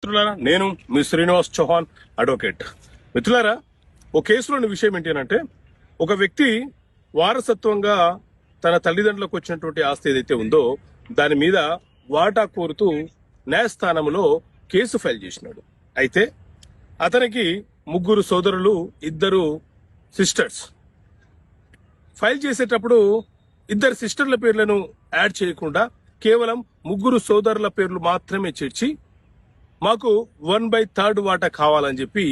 మిత్రులారా, నేను మీ శ్రీనివాస్ చౌహాన్ అడ్వకేట్. మిత్రులారా, ఓ కేసులోని విషయం ఏంటి అంటే, ఒక వ్యక్తి వారసత్వంగా తన తల్లిదండ్రులకు వచ్చినటువంటి ఆస్తి ఏదైతే ఉందో దాని మీద వాటా కోరుతూ న్యాయస్థానంలో కేసు ఫైల్ చేసినాడు. అయితే అతనికి ముగ్గురు సోదరులు, ఇద్దరు సిస్టర్స్. ఫైల్ చేసేటప్పుడు ఇద్దరు సిస్టర్ల పేర్లను యాడ్ చేయకుండా కేవలం ముగ్గురు సోదరుల పేర్లు మాత్రమే చేర్చి మాకు 1/3 వాటా కావాలని చెప్పి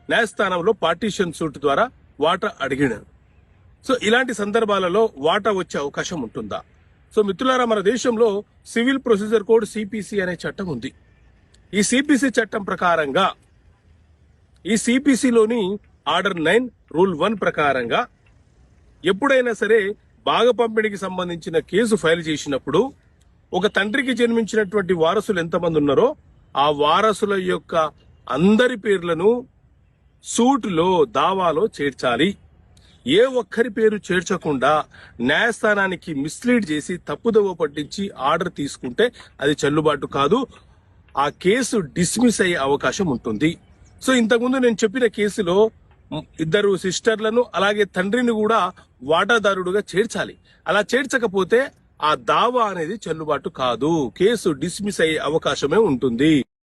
న్యాయస్థానంలో పార్టీషన్ సూట్ ద్వారా వాటా అడిగినారు. సో ఇలాంటి సందర్భాలలో వాటా వచ్చే అవకాశం ఉంటుందా? సో మిత్రులారా, మన దేశంలో సివిల్ ప్రొసీజర్ కోడ్ సిపిసి అనే చట్టం ఉంది. ఈ సిపిసి చట్టం ప్రకారంగా, ఈ సిపిసిలోని ఆర్డర్ 9 రూల్ 1 ప్రకారంగా ఎప్పుడైనా సరే భాగ పంపిణీకి సంబంధించిన కేసు ఫైల్ చేసినప్పుడు ఒక తండ్రికి జన్మించినటువంటి వారసులు ఎంతమంది ఉన్నారో ఆ వారసుల యొక్క అందరి పేర్లను సూటులో, దావాలో చేర్చాలి. ఏ ఒక్కరి పేరు చేర్చకుండా న్యాయస్థానానికి మిస్లీడ్ చేసి తప్పుదోవ పట్టించి ఆర్డర్ తీసుకుంటే అది చెల్లుబాటు కాదు. ఆ కేసు డిస్మిస్ అయ్యే అవకాశం ఉంటుంది. సో ఇంతకుముందు నేను చెప్పిన కేసులో ఇద్దరు సిస్టర్లను అలాగే తండ్రిని కూడా వాటాదారుడుగా చేర్చాలి. అలా చేర్చకపోతే ఆ దావా అనేది చెల్లుబాటు కాదు, కేసు డిస్మిస్ అయ్యే అవకాశమే ఉంటుంది.